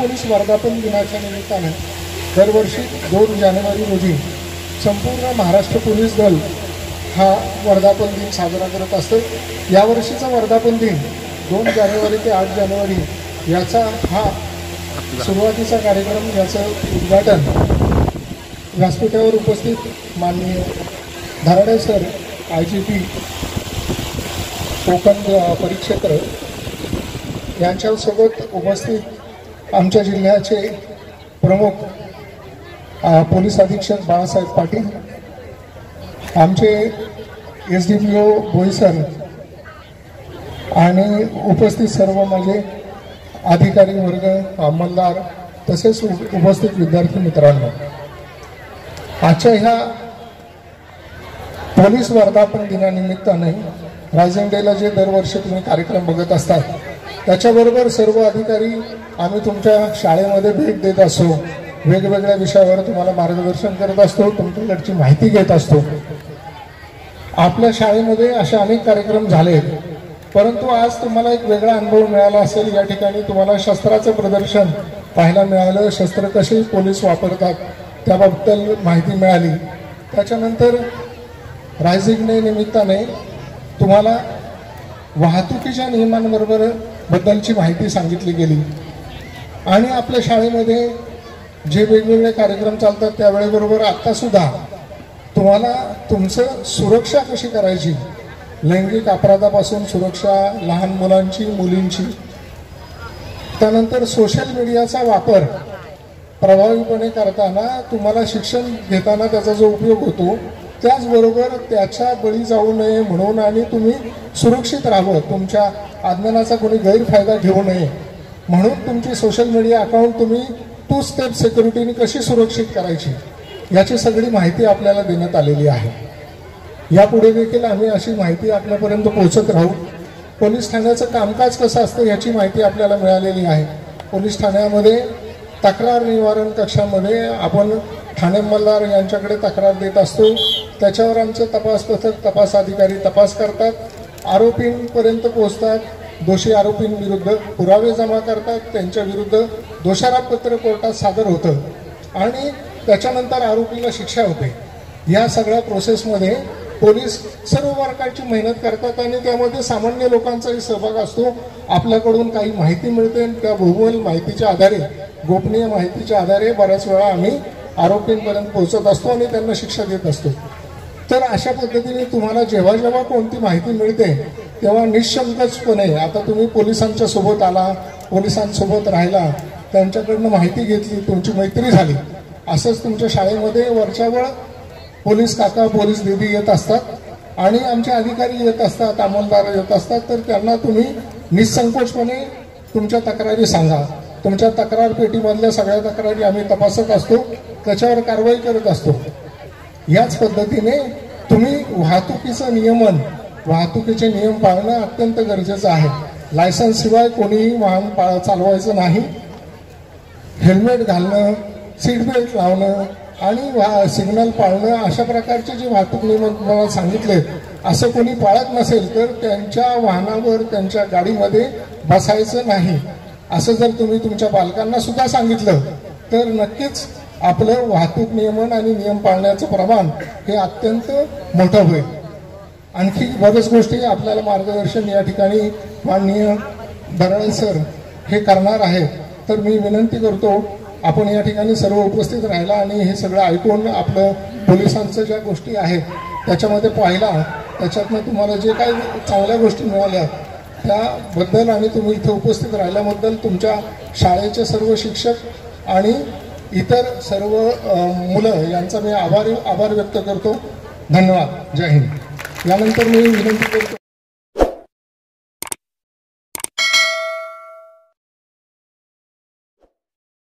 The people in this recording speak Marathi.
पोलीस वर्धापन दिनाच्या निमित्ताने दरवर्षी 2 जानेवारी रोजी संपूर्ण महाराष्ट्र पोलीस दल हा वर्धापन दिन साजरा करत असतो। यावर्षीचा वर्धापन दिन 2 जानेवारी ते 8 जानेवारी याचा हा सुरुवातीचा कार्यक्रम, याचं उद्घाटन व्यासपीठावर उपस्थित माननीय धराडे सर IGP कोकण परिक्षेत्र यांच्यासोबत उपस्थित आमच्या जिल्ह्याचे प्रमुख पोलीस अधीक्षक बाळासाहेब पाटील, आमचे SDPO बोईसर आणि उपस्थित सर्व माझे अधिकारी वर्ग, अंमलदार तसेच उपस्थित विद्यार्थी मित्रांनो, आजच्या ह्या पोलीस वर्धापन दिनानिमित्ताने रायझिंग डेला जे दरवर्षी तुम्ही कार्यक्रम बघत असतात त्याच्याबरोबर सर्व अधिकारी आम्ही तुमच्या शाळेमध्ये भेट देत असतो, वेगवेगळ्या विषयावर तुम्हाला मार्गदर्शन करत असतो, तुमच्याकडची माहिती घेत असतो। आपल्या शाळेमध्ये असे अनेक कार्यक्रम झाले, परंतु आज तुम्हाला एक वेगळा अनुभव मिळाला असेल। या ठिकाणी तुम्हाला शस्त्राचं प्रदर्शन पाहायला मिळालं, शस्त्र कसे पोलीस वापरतात त्याबद्दल माहिती मिळाली। त्याच्यानंतर रायझिंग डे निमित्ताने तुम्हाला वाहतुकीच्या नियमांबरोबर बद्दलची माहिती सांगितली गेली आणि आपल्या शाळेमध्ये जे वेगवेगळे कार्यक्रम चालतात त्यावेळेबरोबर आत्तासुद्धा तुम्हाला तुमचं सुरक्षा कशी करायची, लैंगिक अपराधापासून सुरक्षा, लहान मुलांची, मुलींची, त्यानंतर सोशल मीडियाचा वापर प्रभावीपणे करताना तुम्हाला शिक्षण घेताना त्याचा जो उपयोग होतो त्याचबरोबर त्याच्या बळी जाऊ नये म्हणून आणि तुम्ही सुरक्षित राहावं, तुमच्या आज्ञानाचा कोणी गैरफायदा घेऊ नये म्हणून तुमची सोशल मीडिया अकाउंट तुम्ही 2 स्टेप सिक्युरिटीने कशी सुरक्षित करायची याची सगळी माहिती आपल्याला देण्यात आलेली आहे। यापुढे देखील आम्ही अशी माहिती आपल्यापर्यंत पोहोचत राहू। पोलीस ठाण्याचं कामकाज कसं असतं याची माहिती आपल्याला मिळालेली आहे। पोलीस ठाण्यामध्ये तक्रार निवारण कक्षामध्ये आपण ठाणे अंमलदार यांच्याकडे तक्रार देत असतो, त्याच्यावर आमचे तपास पथक, तपास अधिकारी तपास करतात, आरोपींपर्यंत पोहोचतात, दोषी आरोपींविरुद्ध पुरावे जमा करतात, त्यांच्या विरुद्ध दोषारोपपत्र कोर्टात सादर होतं आणि त्याच्यानंतर आरोपीला शिक्षा होते। या सगळ्या प्रोसेसमध्ये पोलीस सर्व प्रकारची मेहनत करतात आणि त्यामध्ये सामान्य लोकांचाही सहभाग असतो। आपल्याकडून काही माहिती मिळते, त्या भूगोल माहितीच्या आधारे, गोपनीय माहितीच्या आधारे बऱ्याच वेळा आम्ही आरोपींपर्यंत पोहोचत असतो आणि त्यांना शिक्षा देत असतो। तर अशा पद्धतीने तुम्हाला जेव्हा जेव्हा कोणती माहिती मिळते तेव्हा निशंकपणे, आता तुम्ही पोलिसांच्या सोबत आला, पोलिसांसोबत राहिला, त्यांच्याकडनं माहिती घेतली, तुमची मैत्री झाली, असंच तुमच्या शाळेमध्ये वरच्यावर पोलीस काका, पोलीस दीदी येत असतात आणि आमचे अधिकारी येत असतात, अंमलदार येत असतात, तर त्यांना तुम्ही निसंकोचपणे तुमच्या तक्रारी सांगा। तुमच्या तक्रार पेटीमधल्या सगळ्या तक्रारी आम्ही तपासत असतो, त्याच्यावर कारवाई करत असतो। याच पद्धतीने तुम्ही वाहतुकीचं नियमन, वाहतुकीचे नियम पाळणं अत्यंत गरजेचं आहे। लायसन्स शिवाय कोणीही वाहन चालवायचं नाही, हेल्मेट घालणं, सीट बेल्ट लावणं आणि सिग्नल पाळणं, अशा प्रकारचे जे वाहतूक नियम मला सांगितले असं कोणी पाळत नसेल तर त्यांच्या वाहनावर, त्यांच्या गाडीमध्ये बसायचं नाही, असं जर तुम्ही तुमच्या पालकांना सुद्धा सांगितलं तर नक्कीच आपलं वाहतूक नियमन आणि नियम पाळण्याचं प्रमाण हे अत्यंत मोठं होईल। आणखी बऱ्याच गोष्टी आपल्याला मार्गदर्शन या ठिकाणी माननीय धराडे सर हे करणार आहेत, तर मी विनंती करतो आपण या ठिकाणी सर्व उपस्थित राहिला आणि हे सगळं ऐकून आपलं पोलिसांचं ज्या गोष्टी आहेत त्याच्यामध्ये पाहिला, त्याच्यातनं तुम्हाला जे काही चांगल्या गोष्टी मिळाल्या त्याबद्दल आणि तुम्ही इथे उपस्थित राहिल्याबद्दल तुमच्या शाळेचे सर्व शिक्षक आणि इतर सर्व मुलं यांचा मी आभार व्यक्त करतो। धन्यवाद। जय हिंद। यानंतर मी विनंती करतो